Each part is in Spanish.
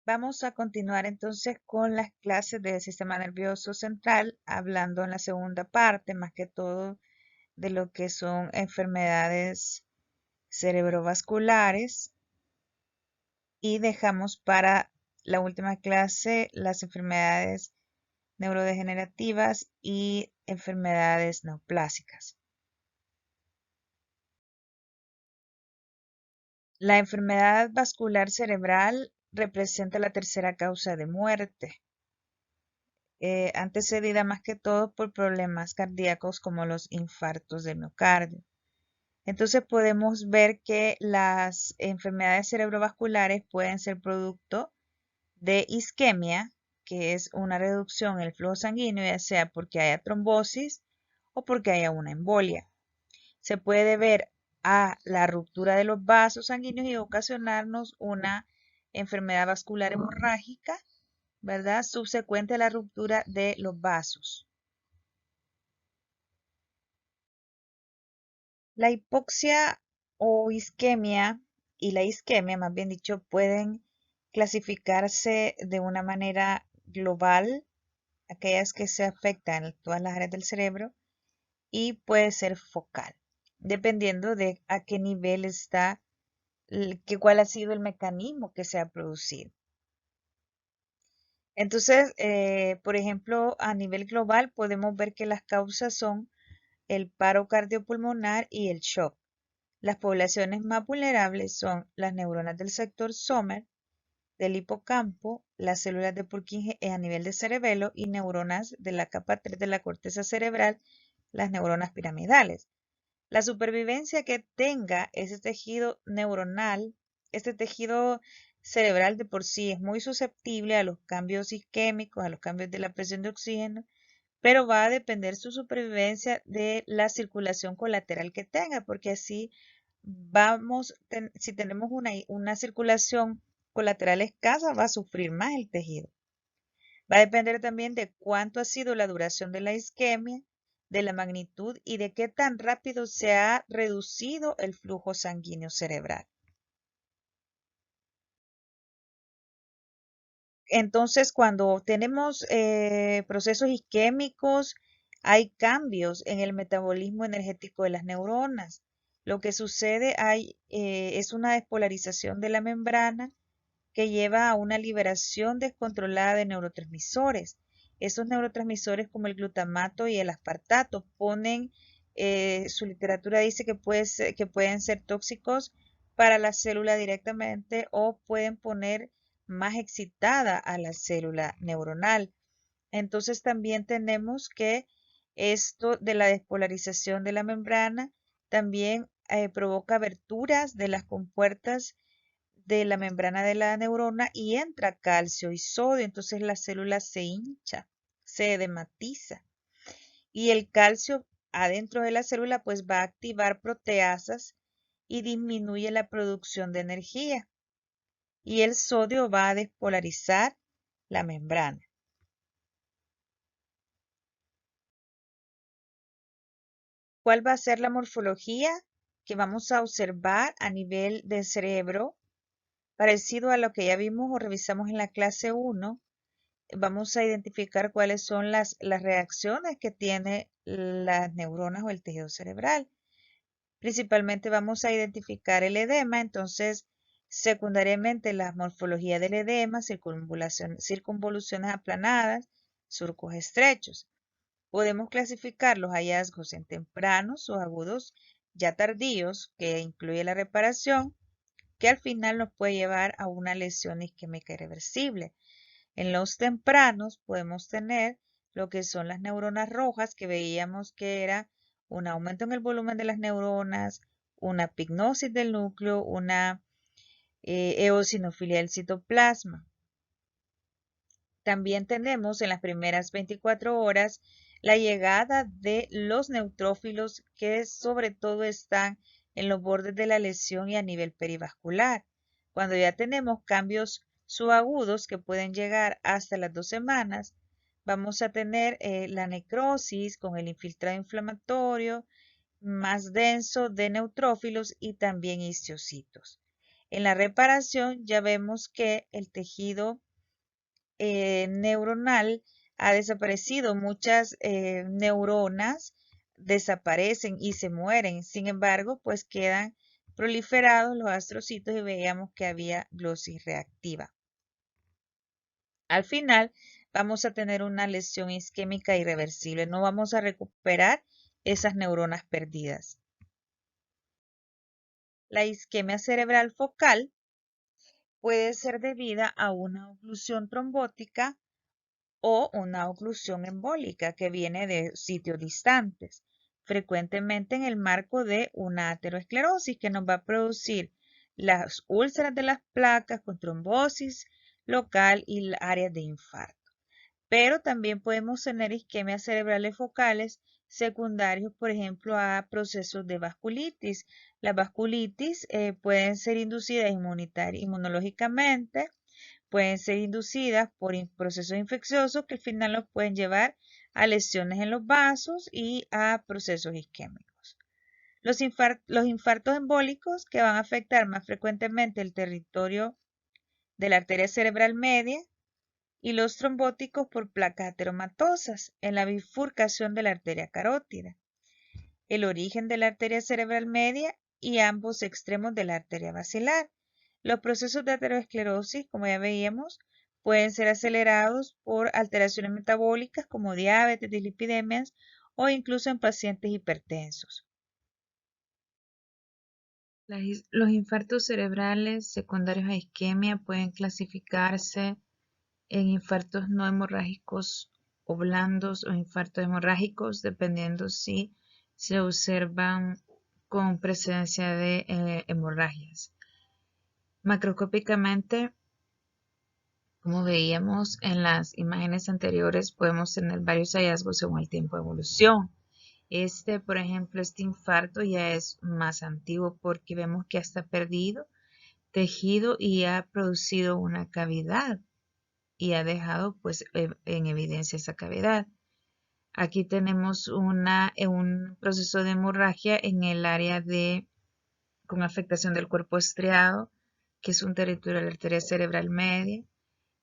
Vamos a continuar entonces con las clases del sistema nervioso central, hablando en la segunda parte, más que todo de lo que son enfermedades cerebrovasculares y dejamos para la última clase las enfermedades neurodegenerativas y enfermedades neoplásicas. La enfermedad vascular cerebral representa la tercera causa de muerte, antecedida más que todo por problemas cardíacos como los infartos del miocardio. Entonces podemos ver que las enfermedades cerebrovasculares pueden ser producto de isquemia, que es una reducción en el flujo sanguíneo, ya sea porque haya trombosis o porque haya una embolia. Se puede deber a la ruptura de los vasos sanguíneos y ocasionarnos una enfermedad vascular hemorrágica, ¿verdad? Subsecuente a la ruptura de los vasos. La hipoxia o isquemia y la isquemia, más bien dicho, pueden clasificarse de una manera global, aquellas que se afectan en todas las áreas del cerebro, y puede ser focal, dependiendo de a qué nivel está, cuál ha sido el mecanismo que se ha producido. Entonces, por ejemplo, a nivel global podemos ver que las causas son el paro cardiopulmonar y el shock. Las poblaciones más vulnerables son las neuronas del sector Sommer, del hipocampo, las células de Purkinje a nivel de cerebelo y neuronas de la capa 3 de la corteza cerebral, las neuronas piramidales. La supervivencia que tenga ese tejido neuronal, este tejido cerebral de por sí es muy susceptible a los cambios isquémicos, a los cambios de la presión de oxígeno, pero va a depender su supervivencia de la circulación colateral que tenga, porque así si tenemos una circulación colateral escasa, va a sufrir más el tejido. Va a depender también de cuánto ha sido la duración de la isquemia, de la magnitud y de qué tan rápido se ha reducido el flujo sanguíneo cerebral. Entonces, cuando tenemos procesos isquémicos, hay cambios en el metabolismo energético de las neuronas. Lo que sucede es una despolarización de la membrana que lleva a una liberación descontrolada de neurotransmisores. Esos neurotransmisores como el glutamato y el aspartato su literatura dice que pueden ser tóxicos para la célula directamente o pueden poner más excitada a la célula neuronal. Entonces también tenemos que esto de la despolarización de la membrana también provoca aberturas de las compuertas de la membrana de la neurona y entra calcio y sodio, entonces la célula se hincha, se edematiza. Y el calcio adentro de la célula pues va a activar proteasas y disminuye la producción de energía. Y el sodio va a despolarizar la membrana. ¿Cuál va a ser la morfología que vamos a observar a nivel del cerebro? Parecido a lo que ya vimos o revisamos en la clase 1, vamos a identificar cuáles son las reacciones que tiene las neuronas o el tejido cerebral. Principalmente vamos a identificar el edema, entonces secundariamente la morfología del edema, circunvoluciones aplanadas, surcos estrechos. Podemos clasificar los hallazgos en tempranos o agudos ya tardíos, que incluye la reparación, que al final nos puede llevar a una lesión isquémica irreversible. En los tempranos podemos tener lo que son las neuronas rojas, que veíamos que era un aumento en el volumen de las neuronas, una pignosis del núcleo, una eosinofilia del citoplasma. También tenemos en las primeras 24 horas la llegada de los neutrófilos que sobre todo están en los bordes de la lesión y a nivel perivascular. Cuando ya tenemos cambios subagudos que pueden llegar hasta las 2 semanas, vamos a tener la necrosis con el infiltrado inflamatorio más denso de neutrófilos y también histocitos. En la reparación ya vemos que el tejido neuronal ha desaparecido. Muchas neuronas desaparecen y se mueren. Sin embargo, pues quedan proliferados los astrocitos y veíamos que había glosis reactiva. Al final vamos a tener una lesión isquémica irreversible. No vamos a recuperar esas neuronas perdidas. La isquemia cerebral focal puede ser debida a una oclusión trombótica o una oclusión embólica que viene de sitios distantes, frecuentemente en el marco de una aterosclerosis que nos va a producir las úlceras de las placas con trombosis local y áreas de infarto. Pero también podemos tener isquemias cerebrales focales secundarios, por ejemplo, a procesos de vasculitis. Las vasculitis pueden ser inducidas inmunológicamente, pueden ser inducidas por procesos infecciosos que al final nos pueden llevar a lesiones en los vasos y a procesos isquémicos. Los infartos embólicos que van a afectar más frecuentemente el territorio de la arteria cerebral media y los trombóticos por placas ateromatosas en la bifurcación de la arteria carótida, el origen de la arteria cerebral media y ambos extremos de la arteria basilar. Los procesos de aterosclerosis, como ya veíamos, pueden ser acelerados por alteraciones metabólicas como diabetes, dislipidemias o incluso en pacientes hipertensos. Los infartos cerebrales secundarios a isquemia pueden clasificarse en infartos no hemorrágicos o blandos o infartos hemorrágicos, dependiendo si se observan con presencia de hemorragias. Macroscópicamente, como veíamos en las imágenes anteriores, podemos tener varios hallazgos según el tiempo de evolución. Por ejemplo, este infarto ya es más antiguo porque vemos que está perdido tejido y ha producido una cavidad y ha dejado pues en evidencia esa cavidad. Aquí tenemos un proceso de hemorragia en el área con afectación del cuerpo estriado, que es un territorio de la arteria cerebral media,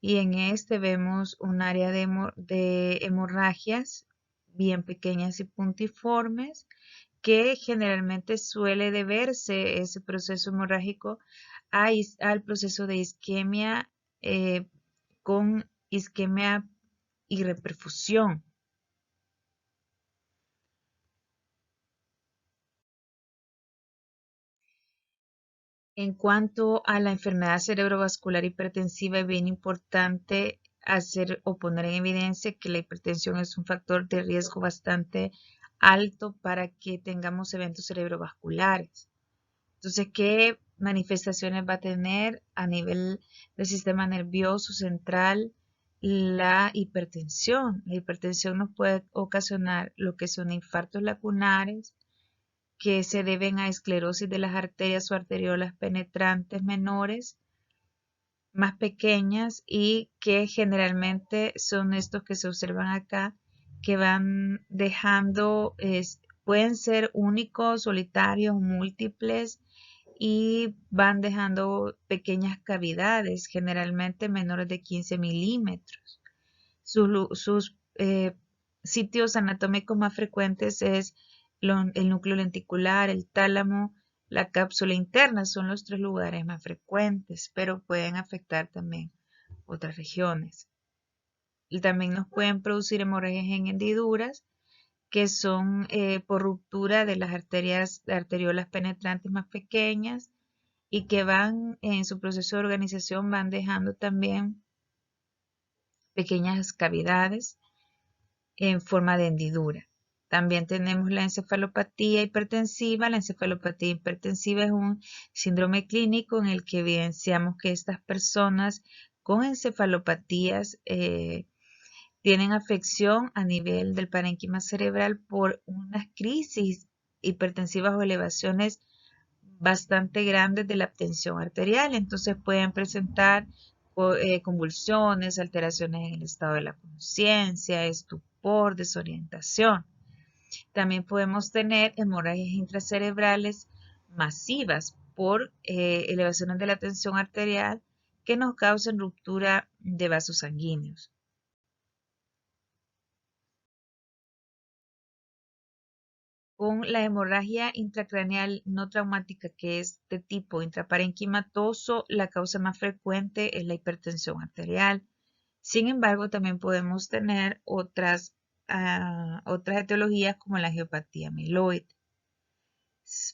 y en este vemos un área de hemorragias bien pequeñas y puntiformes, que generalmente suele deberse ese proceso hemorrágico al proceso de isquemia con isquemia y reperfusión. En cuanto a la enfermedad cerebrovascular hipertensiva, es bien importante hacer o poner en evidencia que la hipertensión es un factor de riesgo bastante alto para que tengamos eventos cerebrovasculares. Entonces, ¿qué manifestaciones va a tener a nivel del sistema nervioso central la hipertensión? La hipertensión nos puede ocasionar lo que son infartos lacunares, que se deben a esclerosis de las arterias o arteriolas penetrantes menores, más pequeñas, y que generalmente son estos que se observan acá, que van dejando, pueden ser únicos, solitarios, múltiples, y van dejando pequeñas cavidades, generalmente menores de 15 milímetros. Sus sitios anatómicos más frecuentes es el núcleo lenticular, el tálamo, la cápsula interna, son los 3 lugares más frecuentes, pero pueden afectar también otras regiones. Y también nos pueden producir hemorragias en hendiduras, que son por ruptura de las arteriolas penetrantes más pequeñas y que van en su proceso de organización, van dejando también pequeñas cavidades en forma de hendidura. También tenemos la encefalopatía hipertensiva. La encefalopatía hipertensiva es un síndrome clínico en el que evidenciamos que estas personas con encefalopatías tienen afección a nivel del parénquima cerebral por unas crisis hipertensivas o elevaciones bastante grandes de la tensión arterial. Entonces pueden presentar convulsiones, alteraciones en el estado de la conciencia, estupor, desorientación. También podemos tener hemorragias intracerebrales masivas por elevaciones de la tensión arterial que nos causan ruptura de vasos sanguíneos. Con la hemorragia intracraneal no traumática, que es de tipo intraparenquimatoso, la causa más frecuente es la hipertensión arterial. Sin embargo, también podemos tener otras etiologías como la angiopatía amiloide.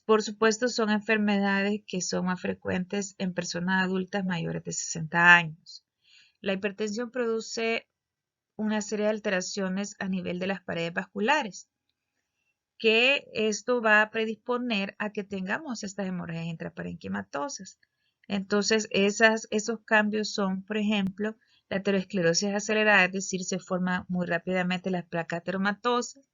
Por supuesto, son enfermedades que son más frecuentes en personas adultas mayores de 60 años. La hipertensión produce una serie de alteraciones a nivel de las paredes vasculares, que esto va a predisponer a que tengamos estas hemorragias intraparenquimatosas. Entonces, esos cambios son, por ejemplo, la aterosclerosis acelerada, es decir, se forman muy rápidamente las placas ateromatosas.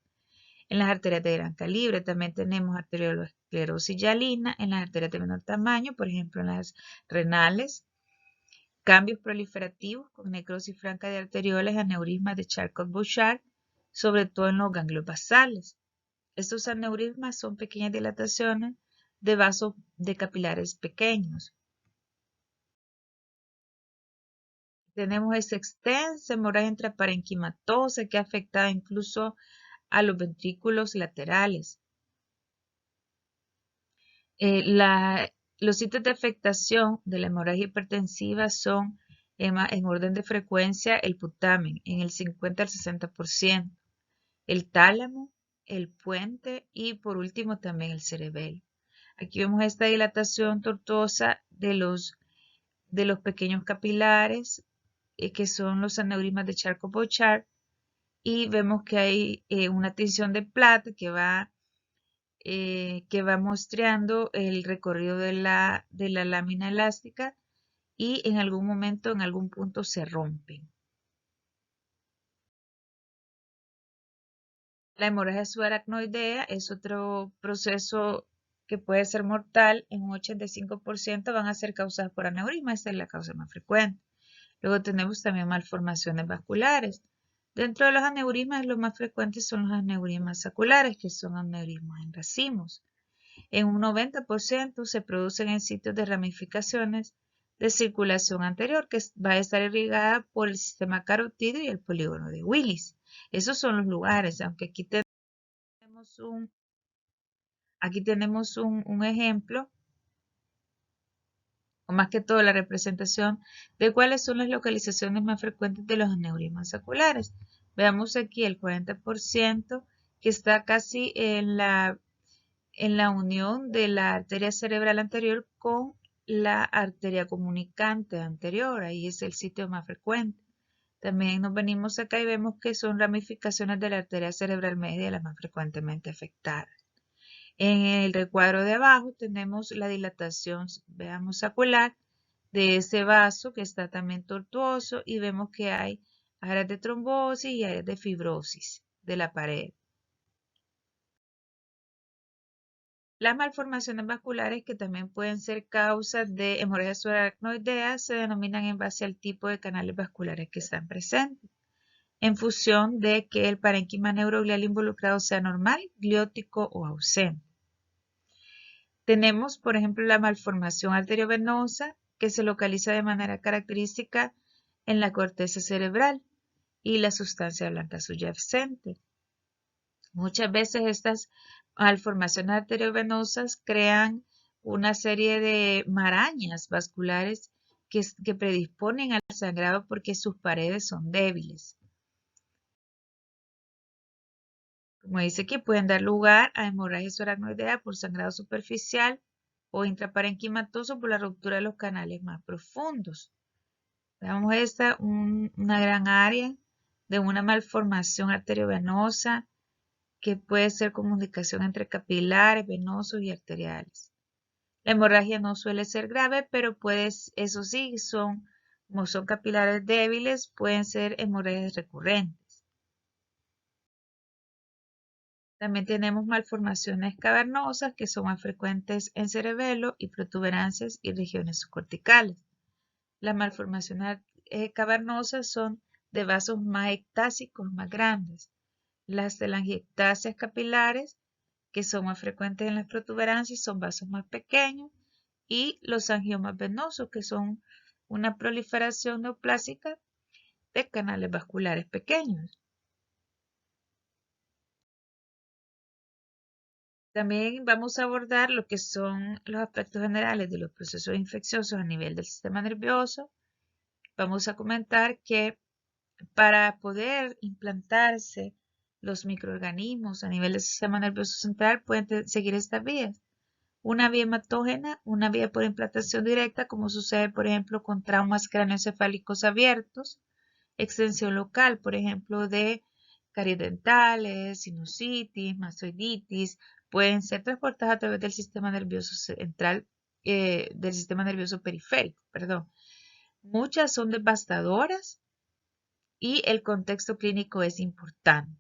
En las arterias de gran calibre también tenemos arteriosclerosis hialina, en las arterias de menor tamaño, por ejemplo, en las renales. Cambios proliferativos con necrosis franca de arterioles, aneurismas de Charcot-Bouchard, sobre todo en los ganglios basales. Estos aneurismas son pequeñas dilataciones de vasos de capilares pequeños. Tenemos esta extensa hemorragia intraparenquimatosa que ha afectado incluso a los ventrículos laterales. Los sitios de afectación de la hemorragia hipertensiva son en orden de frecuencia el putamen en el 50 al 60%, el tálamo, el puente y por último también el cerebelo. Aquí vemos esta dilatación tortuosa de los pequeños capilares que son los aneurismas de Charcot-Bouchard y vemos que hay una tinción de plata que va mostrando el recorrido de la lámina elástica y en algún momento, en algún punto se rompen. La hemorragia subaracnoidea es otro proceso que puede ser mortal. En un 85% van a ser causadas por aneurisma, esta es la causa más frecuente. Luego tenemos también malformaciones vasculares. Dentro de los aneurismas, los más frecuentes son los aneurismas saculares, que son aneurismas en racimos. En un 90% se producen en sitios de ramificaciones de circulación anterior, que va a estar irrigada por el sistema carotídeo y el polígono de Willis. Esos son los lugares, aunque aquí tenemos un ejemplo, o más que todo la representación de cuáles son las localizaciones más frecuentes de los aneurismas saculares. Veamos aquí el 40% que está casi en la unión de la arteria cerebral anterior con la arteria comunicante anterior. Ahí es el sitio más frecuente. También nos venimos acá y vemos que son ramificaciones de la arteria cerebral media las más frecuentemente afectadas. En el recuadro de abajo tenemos la dilatación, veamos, sacular de ese vaso que está también tortuoso y vemos que hay áreas de trombosis y áreas de fibrosis de la pared. Las malformaciones vasculares, que también pueden ser causas de hemorragia subaracnoidea, se denominan en base al tipo de canales vasculares que están presentes, en función de que el parénquima neuroglial involucrado sea normal, gliótico o ausente. Tenemos, por ejemplo, la malformación arteriovenosa, que se localiza de manera característica en la corteza cerebral y la sustancia blanca subyacente. Muchas veces estas malformaciones arteriovenosas crean una serie de marañas vasculares que predisponen al sangrado porque sus paredes son débiles. Como dice aquí, pueden dar lugar a hemorragia subaracnoidea por sangrado superficial o intraparenquimatoso por la ruptura de los canales más profundos. Veamos esta, una gran área de una malformación arteriovenosa que puede ser comunicación entre capilares, venosos y arteriales. La hemorragia no suele ser grave, pero eso sí, como son capilares débiles, pueden ser hemorragias recurrentes. También tenemos malformaciones cavernosas que son más frecuentes en cerebelo y protuberancias y regiones subcorticales. Las malformaciones cavernosas son de vasos más ectásicos, más grandes. Las telangiectasias capilares, que son más frecuentes en las protuberancias, son vasos más pequeños y los angiomas venosos, que son una proliferación neoplásica de canales vasculares pequeños. También vamos a abordar lo que son los aspectos generales de los procesos infecciosos a nivel del sistema nervioso. Vamos a comentar que para poder implantarse los microorganismos a nivel del sistema nervioso central pueden seguir estas vías. Una vía hematógena, una vía por implantación directa, como sucede, por ejemplo, con traumas craneoencefálicos abiertos, extensión local, por ejemplo, de caries dentales, sinusitis, mastoiditis, pueden ser transportadas a través del sistema nervioso central, del sistema nervioso periférico, perdón. Muchas son devastadoras y el contexto clínico es importante.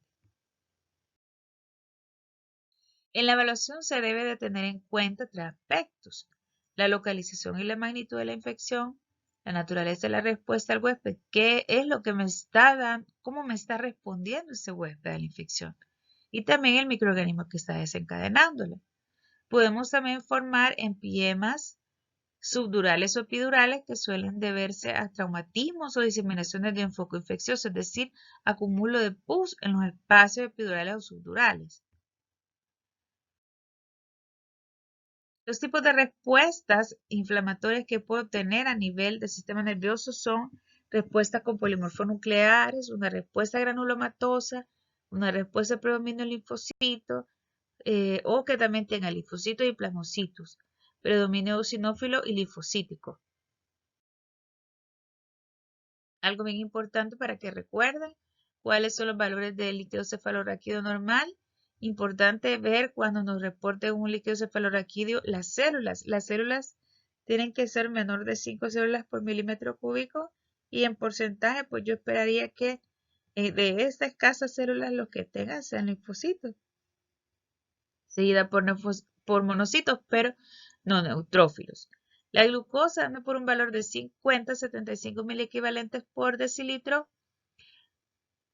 En la evaluación se debe de tener en cuenta tres aspectos: la localización y la magnitud de la infección, la naturaleza de la respuesta al huésped, qué es lo que me está dando, cómo me está respondiendo ese huésped a la infección, y también el microorganismo que está desencadenándola. Podemos también formar empiemas subdurales o epidurales que suelen deberse a traumatismos o diseminaciones de un foco infeccioso, es decir, acumulo de pus en los espacios epidurales o subdurales. Los tipos de respuestas inflamatorias que puedo tener a nivel del sistema nervioso son respuestas con polimorfos nucleares, una respuesta granulomatosa, una respuesta de predominio linfocito, o que también tenga linfocitos y plasmocitos, predominio eosinófilo y linfocítico. Algo bien importante para que recuerden cuáles son los valores del líquido cefalorraquídeo normal. Importante ver cuando nos reporten un líquido cefalorraquídeo las células. Las células tienen que ser menor de 5 células por milímetro cúbico y en porcentaje, pues yo esperaría que de estas escasas células los que tengan sean linfocitos, seguida por monocitos, pero no neutrófilos. La glucosa anda por un valor de 50 a 75 miliequivalentes por decilitro,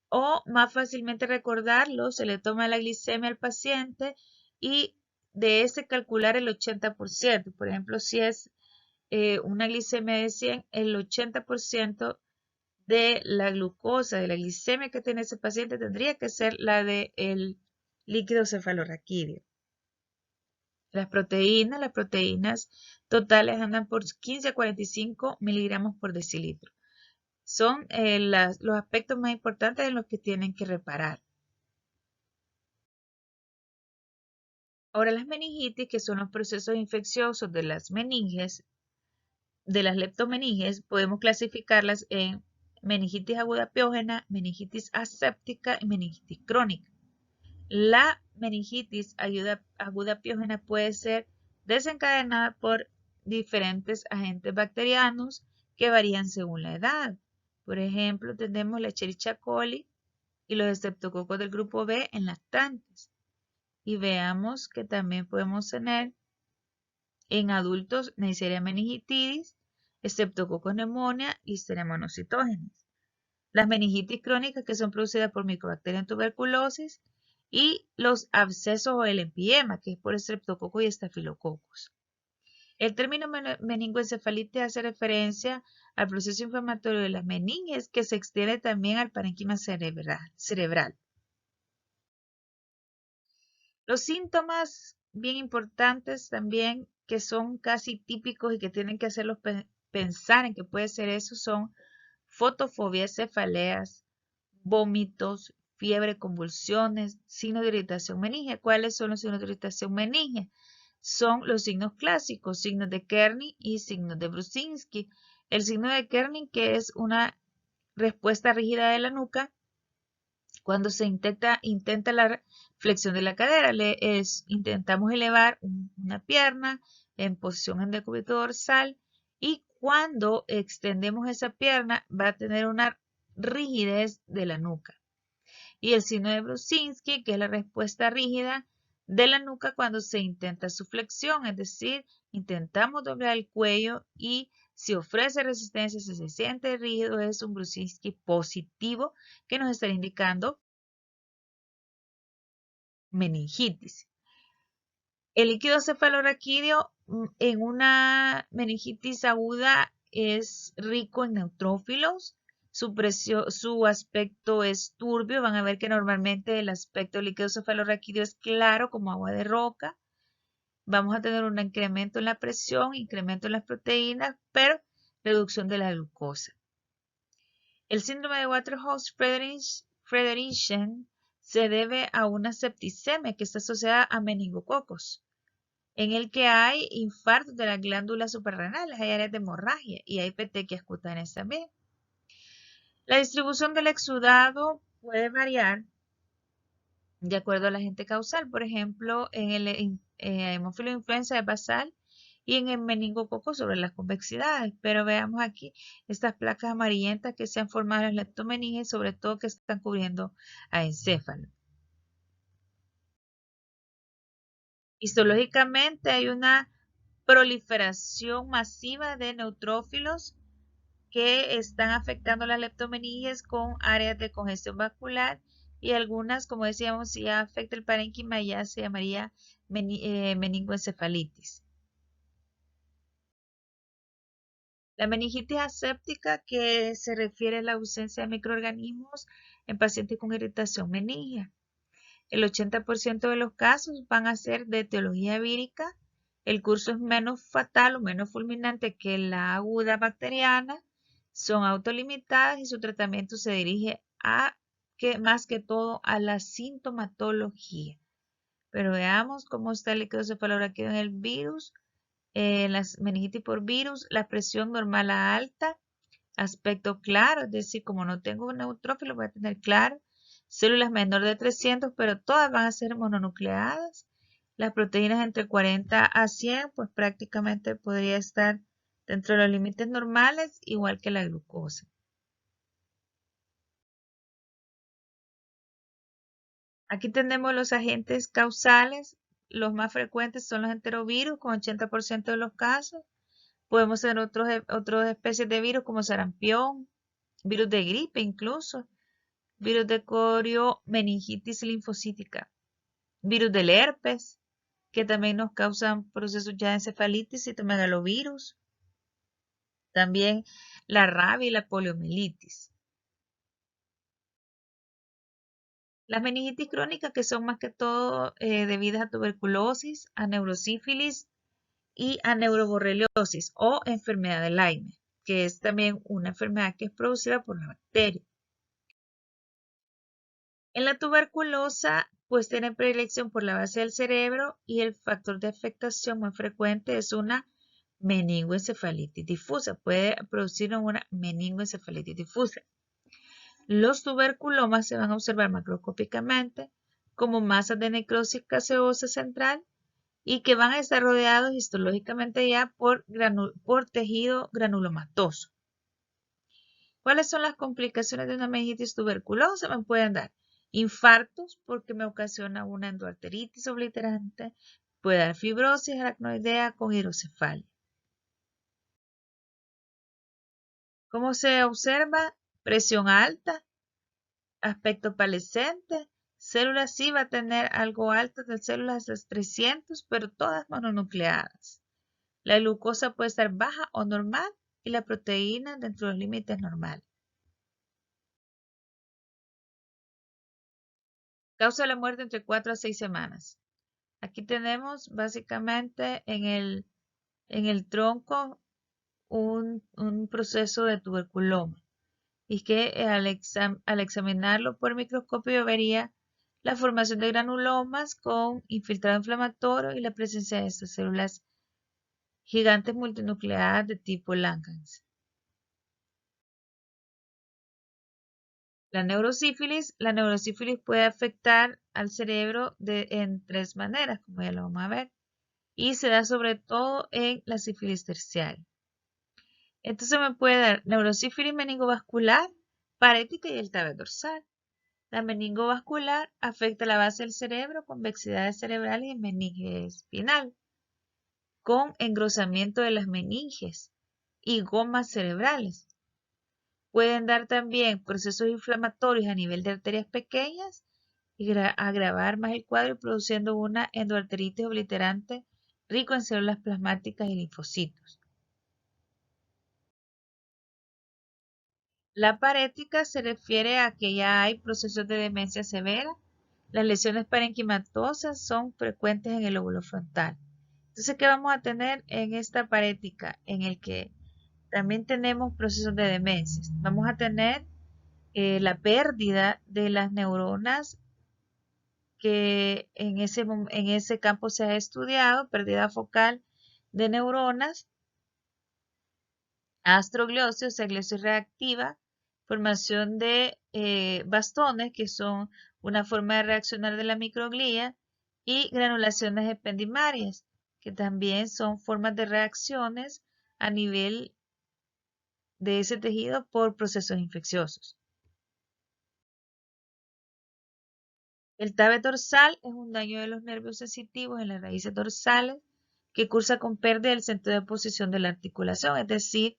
o más fácilmente recordarlo, se le toma la glicemia al paciente y de ese calcular el 80%. Por ejemplo, si es una glicemia de 100, el 80% de la glucosa, de la glicemia que tiene ese paciente tendría que ser la del líquido cefalorraquídeo. Las proteínas totales andan por 15 a 45 miligramos por decilitro. Son los aspectos más importantes en los que tienen que reparar. Ahora, las meningitis, que son los procesos infecciosos de las meninges, de las leptomeninges, podemos clasificarlas en meningitis aguda piógena, meningitis aséptica y meningitis crónica. La meningitis aguda piógena puede ser desencadenada por diferentes agentes bacterianos que varían según la edad. Por ejemplo, tenemos la Escherichia coli y los estreptococos del grupo B en lactantes. Y veamos que también podemos tener en adultos Neisseria meningitidis, Streptococcus pneumoniae, Listeria monocytogenes. Las meningitis crónicas, que son producidas por Mycobacterium tuberculosis, y los abscesos o el empiema, que es por Streptococcus y Staphylococcus. El término meningoencefalitis hace referencia al proceso inflamatorio de las meninges, que se extiende también al parénquima cerebral. Los síntomas bien importantes también, que son casi típicos y que tienen que hacerlos pensar en que puede ser eso, son fotofobia, cefaleas, vómitos, fiebre, convulsiones, signos de irritación meningea. ¿Cuáles son los signos de irritación meningea? Son los signos clásicos, signos de Kernig y signos de Brusinski. El signo de Kernig, que es una respuesta rígida de la nuca cuando se intenta la flexión de la cadera. Intentamos elevar una pierna en posición en decúbito dorsal, y cuando extendemos esa pierna va a tener una rigidez de la nuca. Y el signo de Brusinski, que es la respuesta rígida de la nuca cuando se intenta su flexión, es decir, intentamos doblar el cuello y si ofrece resistencia, si se siente rígido, es un Brusinski positivo que nos estará indicando meningitis. El líquido cefalorraquídeo en una meningitis aguda es rico en neutrófilos. Su aspecto es turbio. Van a ver que normalmente el aspecto líquido cefalorraquídeo es claro como agua de roca. Vamos a tener un incremento en la presión, incremento en las proteínas, pero reducción de la glucosa. El síndrome de Waterhouse-Friderichsen se debe a una septicemia que está asociada a meningococos, en el que hay infartos de las glándulas suprarrenales, hay áreas de hemorragia y hay petequias cutáneas también. La distribución del exudado puede variar de acuerdo al agente causal. Por ejemplo, en el hemófilo influenza es basal y en el meningococo sobre las convexidades. Pero veamos aquí estas placas amarillentas que se han formado en las leptomeninges, sobre todo que están cubriendo a encéfalo. Histológicamente hay una proliferación masiva de neutrófilos que están afectando las leptomeninges con áreas de congestión vascular y algunas, como decíamos, si ya afecta el parénquima ya se llamaría meningoencefalitis. La meningitis aséptica, que se refiere a la ausencia de microorganismos en pacientes con irritación meningea. El 80% de los casos van a ser de etiología vírica. El curso es menos fatal o menos fulminante que la aguda bacteriana. Son autolimitadas y su tratamiento se dirige más que todo a la sintomatología. Pero veamos cómo está el líquido cefalorraquídeo en el virus. Las meningitis por virus, la presión normal a alta, aspecto claro, es decir, como no tengo un neutrófilo voy a tener claro. Células menor de 300, pero todas van a ser mononucleadas. Las proteínas entre 40 a 100, pues prácticamente podría estar dentro de los límites normales, igual que la glucosa. Aquí tenemos los agentes causales. Los más frecuentes son los enterovirus, con 80% de los casos. Podemos tener otras especies de virus como sarampión, virus de gripe incluso, virus de corio, meningitis linfocítica, virus del herpes, que también nos causan procesos ya de encefalitis, citomegalovirus, también la rabia y la poliomielitis. Las meningitis crónicas, que son más que todo debidas a tuberculosis, a neurosífilis y a neuroborreliosis o enfermedad de Lyme, que es también una enfermedad que es producida por la bacteria. En la tuberculosa, pues tienen predilección por la base del cerebro y el factor de afectación muy frecuente es una meningoencefalitis difusa. Puede producir una meningoencefalitis difusa. Los tuberculomas se van a observar macroscópicamente como masas de necrosis gaseosa central y que van a estar rodeados histológicamente ya por tejido granulomatoso. ¿Cuáles son las complicaciones de una meningitis tuberculosa? Me pueden dar infartos porque me ocasiona una endoarteritis obliterante, puede dar fibrosis aracnoidea con hidrocefalia. ¿Cómo se observa? Presión alta, aspecto palescente, células sí va a tener algo altas de células de 300, pero todas mononucleadas. La glucosa puede estar baja o normal y la proteína dentro de los límites normales. Causa la muerte entre 4 a 6 semanas. Aquí tenemos básicamente en el tronco un proceso de tuberculoma. Y que al examinarlo por microscopio vería la formación de granulomas con infiltrado inflamatorio y la presencia de estas células gigantes multinucleadas de tipo Langhans. La neurosífilis puede afectar al cerebro en 3 maneras, como ya lo vamos a ver, y se da sobre todo en la sífilis terciaria. Entonces me puede dar neurosífilis meningovascular, parética y el tallo dorsal. La meningovascular afecta la base del cerebro, convexidades cerebrales y meninge espinal, con engrosamiento de las meninges y gomas cerebrales. Pueden dar también procesos inflamatorios a nivel de arterias pequeñas y agravar más el cuadro produciendo una endoarteritis obliterante rico en células plasmáticas y linfocitos. La parética se refiere a que ya hay procesos de demencia severa. Las lesiones parenquimatosas son frecuentes en el lóbulo frontal. Entonces, ¿qué vamos a tener en esta parética? En el que también tenemos procesos de demencia. Vamos a tener la pérdida de las neuronas que en ese campo se ha estudiado, pérdida focal de neuronas, astrogliosis, eglesis reactiva, formación de bastones, que son una forma de reaccionar de la microglía, y granulaciones ependimarias, que también son formas de reacciones a nivel de ese tejido por procesos infecciosos. El TABE dorsal es un daño de los nervios sensitivos en las raíces dorsales que cursa con pérdida del sentido de posición de la articulación, es decir,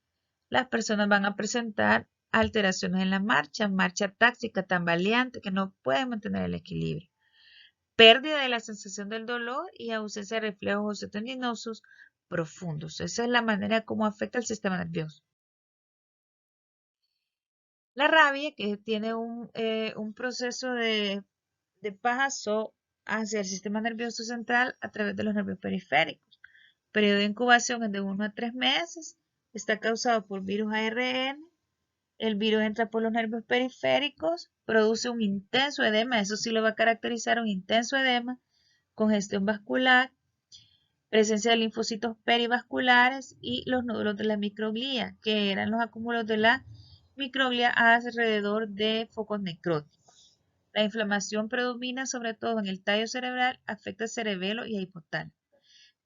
las personas van a presentar alteraciones en la marcha táxica, tambaleante, que no pueden mantener el equilibrio. Pérdida de la sensación del dolor y ausencia de reflejos osteotendinosos profundos. Esa es la manera como afecta el sistema nervioso. La rabia, que tiene un proceso de paso hacia el sistema nervioso central a través de los nervios periféricos. Periodo de incubación es de 1 a 3 meses. Está causado por virus ARN. El virus entra por los nervios periféricos, produce un intenso edema, eso sí lo va a caracterizar, un intenso edema, congestión vascular, presencia de linfocitos perivasculares y los nódulos de la microglía, que eran los acúmulos de la microglía alrededor de focos necróticos. La inflamación predomina sobre todo en el tallo cerebral, afecta el cerebelo y el hipotálamo.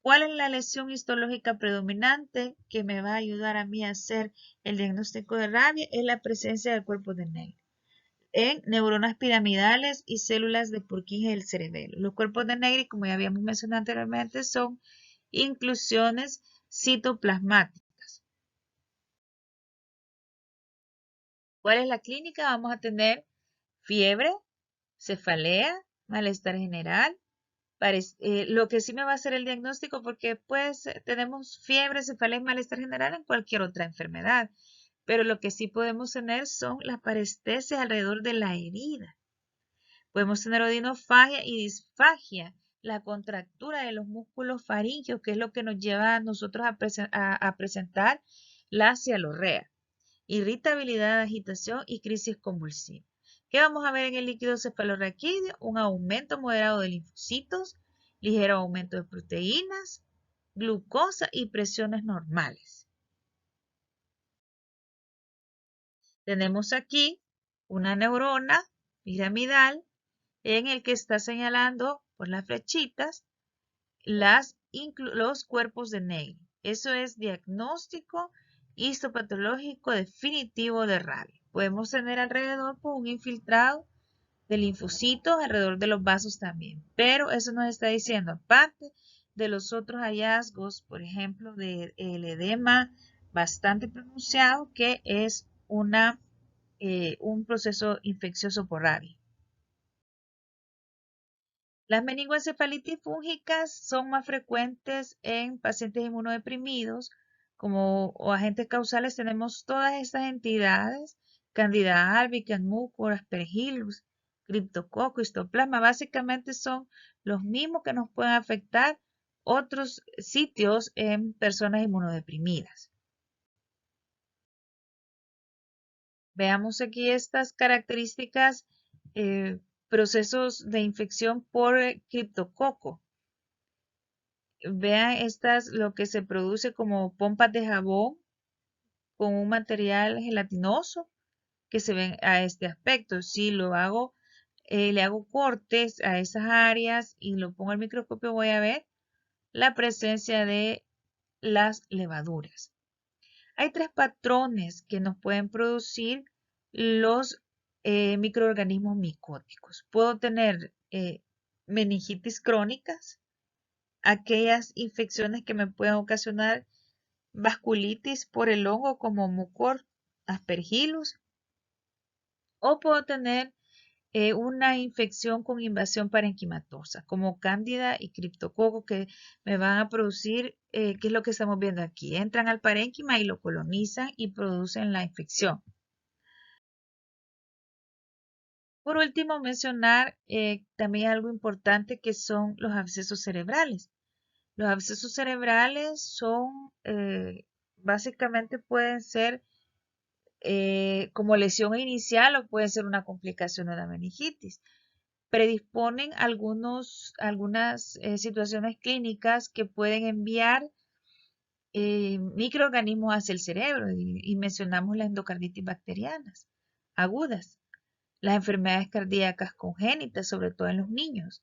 ¿Cuál es la lesión histológica predominante que me va a ayudar a mí a hacer el diagnóstico de rabia? Es la presencia de cuerpos de Negri en neuronas piramidales y células de Purkinje del cerebelo. Los cuerpos de Negri, como ya habíamos mencionado anteriormente, son inclusiones citoplasmáticas. ¿Cuál es la clínica? Vamos a tener fiebre, cefalea, malestar general. Lo que sí me va a hacer el diagnóstico, porque pues tenemos fiebre, cefalea y malestar general en cualquier otra enfermedad, pero lo que sí podemos tener son las parestesias alrededor de la herida. Podemos tener odinofagia y disfagia, la contractura de los músculos faríngeos, que es lo que nos lleva a nosotros a presentar la cialorrea. Irritabilidad, agitación y crisis convulsiva. ¿Qué vamos a ver en el líquido cefalorraquídeo? Un aumento moderado de linfocitos, ligero aumento de proteínas, glucosa y presiones normales. Tenemos aquí una neurona piramidal en el que está señalando por las flechitas los cuerpos de Negri. Eso es diagnóstico histopatológico definitivo de rabia. Podemos tener alrededor un infiltrado de linfocitos alrededor de los vasos también, pero eso nos está diciendo, aparte de los otros hallazgos, por ejemplo, del edema bastante pronunciado, que es un proceso infeccioso por rabia. Las meningoencefalitis fúngicas son más frecuentes en pacientes inmunodeprimidos. Como agentes causales tenemos todas estas entidades: Candida albicans, Mucor, Aspergillus, Cryptococcus, Histoplasma. Básicamente son los mismos que nos pueden afectar otros sitios en personas inmunodeprimidas. Veamos aquí estas características, procesos de infección por criptococo. Vean lo que se produce como pompas de jabón con un material gelatinoso que se ven a este aspecto. Si lo hago, le hago cortes a esas áreas y lo pongo al microscopio, voy a ver la presencia de las levaduras. Hay 3 patrones que nos pueden producir los microorganismos micóticos. Puedo tener meningitis crónicas, aquellas infecciones que me pueden ocasionar vasculitis por el hongo como Mucor, Aspergillus, o puedo tener una infección con invasión parenquimatosa, como cándida y criptococo, que me van a producir, ¿qué es lo que estamos viendo aquí? Entran al parénquima y lo colonizan y producen la infección. Por último, mencionar también algo importante que son los abscesos cerebrales. Los abscesos cerebrales son, básicamente pueden ser como lesión inicial o puede ser una complicación de la meningitis. Predisponen algunas situaciones clínicas que pueden enviar microorganismos hacia el cerebro y mencionamos las endocarditis bacterianas agudas, las enfermedades cardíacas congénitas, sobre todo en los niños,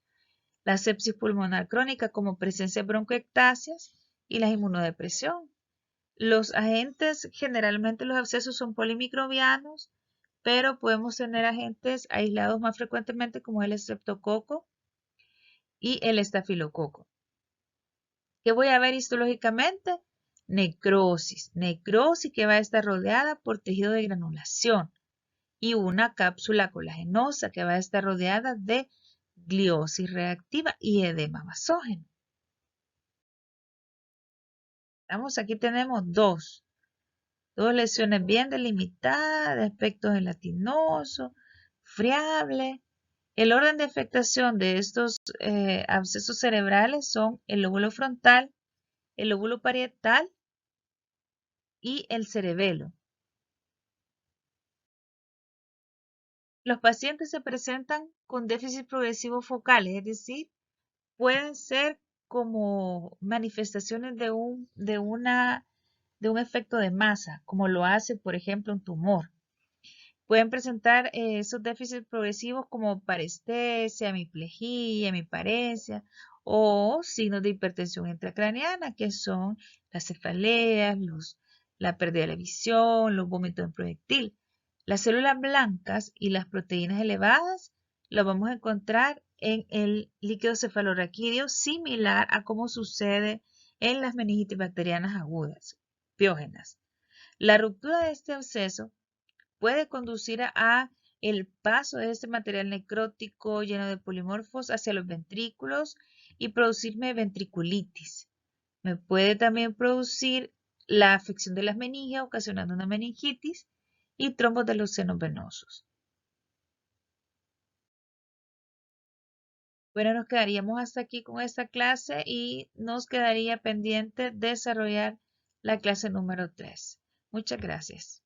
la sepsis pulmonar crónica como presencia de broncoectasias y la inmunodepresión. Los agentes, generalmente los abscesos son polimicrobianos, pero podemos tener agentes aislados más frecuentemente como el estreptococo y el estafilococo. ¿Qué voy a ver histológicamente? Necrosis. Necrosis que va a estar rodeada por tejido de granulación y una cápsula colagenosa que va a estar rodeada de gliosis reactiva y edema basógeno. Vamos, aquí tenemos dos lesiones bien delimitadas, de aspecto gelatinoso, friable. El orden de afectación de estos abscesos cerebrales son el lóbulo frontal, el lóbulo parietal y el cerebelo. Los pacientes se presentan con déficit progresivo focales, es decir, pueden ser como manifestaciones de un efecto de masa, como lo hace, por ejemplo, un tumor. Pueden presentar esos déficits progresivos como parestesia, hemiplegia, hemiparesia o signos de hipertensión intracraneana, que son las cefaleas, la pérdida de la visión, los vómitos en proyectil. Las células blancas y las proteínas elevadas las vamos a encontrar en el líquido cefalorraquídeo, similar a como sucede en las meningitis bacterianas agudas, piógenas. La ruptura de este absceso puede conducir a el paso de este material necrótico lleno de polimorfos hacia los ventrículos y producirme ventriculitis. Me puede también producir la afección de las meninges ocasionando una meningitis y trombos de los senos venosos. Bueno, nos quedaríamos hasta aquí con esta clase y nos quedaría pendiente desarrollar la clase número 3. Muchas gracias.